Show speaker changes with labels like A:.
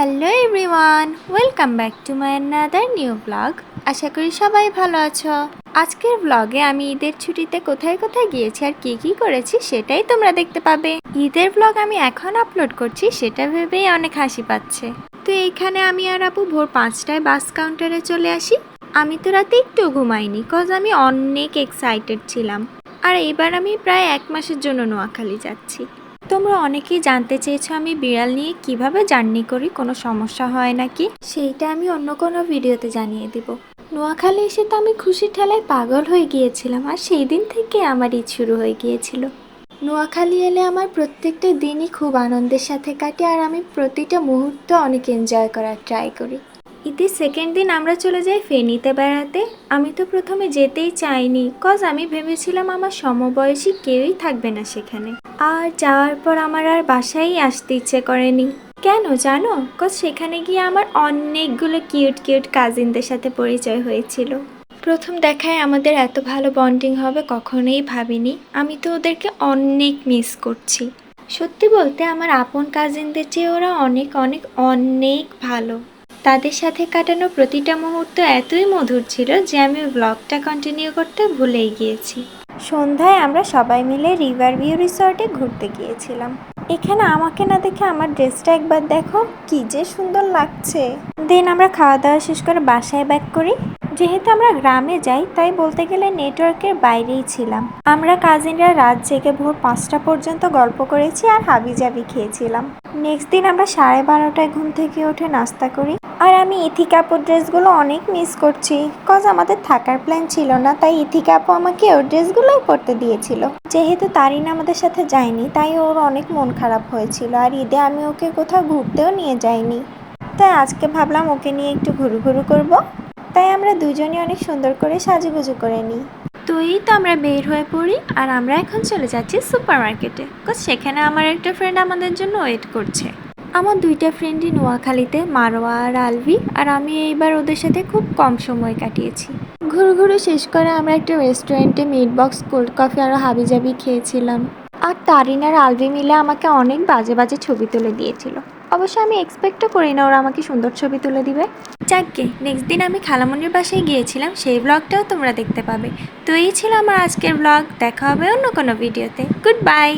A: Hello everyone, welcome back to my another new vlog. আশা করি সবাই ভালো আছো। আজকের ব্লগে আমি ঈদের ছুটিতে কোথায় কোথায় গিয়েছি আর কি করেছি সেটাই তোমরা দেখতে পাবে। ঈদের ব্লগ আমি এখন আপলোড করছি সেটা ভেবেই অনেক হাসি পাচ্ছে। তো এইখানে আমি আর আপু ভোর 5টায় বাস কাউন্টারে চলে আসি। আমি তো রাতে একটু ঘুমাইনি, কজ আমি অনেক এক্সাইটেড ছিলাম। আর এবার আমি প্রায় 1 মাসের জন্য নোয়াখালী যাচ্ছি। তোমরা অনেকেই জানতে চেয়েছো আমি বিড়াল নিয়ে কিভাবে জার্নি করি, কোনো সমস্যা হয় নাকি। সেইটা আমি অন্য কোনো ভিডিওতে জানিয়ে দিব। নোয়াখালী এসে তো আমি খুশির ঠেলায় পাগল হয়ে গিয়েছিলাম, আর সেই দিন থেকে আমার ঈদ শুরু হয়ে গিয়েছিল। নোয়াখালী এলে আমার প্রত্যেকটা দিনই খুব আনন্দের সাথে কাটে, আর আমি প্রতিটা মুহূর্ত অনেক এনজয় করার ট্রাই করি। ঈদের সেকেন্ড দিন আমরা চলে যাই ফেনীতে বেড়াতে। আমি তো প্রথমে যেতেই চাইনি, কজ আমি ভেবেছিলাম আমার সমবয়সী কেউই থাকবে না সেখানে। আর যাওয়ার পর আমার আর বাসায় আসতে ইচ্ছে করেনি। কেন জানো? কজ সেখানে গিয়ে আমার অনেকগুলো কিউট কাজিনদের সাথে পরিচয় হয়েছিল। প্রথম দেখায় আমাদের এত ভালো বন্ডিং হবে কখনোই ভাবিনি। আমি তো ওদেরকে অনেক মিস করছি। সত্যি বলতে আমার আপন কাজিনদের চেয়ে ওরা অনেক অনেক অনেক ভালো। তাদের সাথে কাটানো প্রতিটা মুহূর্ত এতই মধুর ছিল যে আমি ব্লগটা কন্টিনিউ করতে ভুলেই গিয়েছি। সন্ধ্যায় আমরা সবাই মিলে রিভার ভিউ রিসর্টে ঘুরতে গিয়েছিলাম। এখানে আমাকে না দেখে আমার ড্রেসটা একবার দেখো, কি যে সুন্দর লাগছে। দেন আমরা খাওয়া দাওয়া শেষ করে বাসায় ব্যাক করি। যেহেতু আমরা গ্রামে যাই তাই বলতে গেলে নেটওয়ার্কের বাইরেই ছিলাম। আমরা কাজিনরা রাত জেগে ভোর 5টা পর্যন্ত গল্প করেছি আর হাবিজাবি খেয়েছিলাম। নেক্সট দিন আমরা 12:30টায় ঘুম থেকে উঠে নাস্তা করি। আর আমি ইথিকা আপুর ড্রেসগুলো অনেক মিস করছি, কজ আমাদের থাকার প্ল্যান ছিল না, তাই ইথিকা আপু আমাকে ওর ড্রেসগুলোই পরতে দিয়েছিল। যেহেতু তারিনা আমাদের সাথে যায়নি তাই ওর অনেক মন খারাপ হয়েছিল, আর ঈদে আমি ওকে কোথাও ঘুরতেও নিয়ে যাইনি। তাই আজকে ভাবলাম ওকে নিয়ে একটু ঘুরু করব। তাই আমরা দুজনই অনেক সুন্দর করে সাজুগুজু করে নিই। তো এই তো আমরা বের হয়ে পড়ি, আর আমরা এখন চলে যাচ্ছি সুপার মার্কেটে, কজ সেখানে আমার একটা ফ্রেন্ড আমাদের জন্য ওয়েট করছে। আমার দুইটা ফ্রেন্ডই নোয়াখালীতে, মারোয়া আর আলভি, আর আমি এইবার ওদের সাথে খুব কম সময় কাটিয়েছি। ঘুরু শেষ করে আমরা একটা রেস্টুরেন্টে মিট বক্স, কোল্ড কফি আর হাবিজাবি খেয়েছিলাম। আর তারিন আর আলভি মিলে আমাকে অনেক বাজে ছবি তুলে দিয়েছিল। অবশ্য আমি এক্সপেক্টও করি না ওরা আমাকে সুন্দর ছবি তুলে দিবে। যাকগে, নেক্সট দিন আমি খালামণির বাসায় গিয়েছিলাম, সেই ব্লগটাও তোমরা দেখতে পাবে। তো এই ছিল আমার আজকের ব্লগ। দেখা হবে অন্য কোনো ভিডিওতে। Good bye.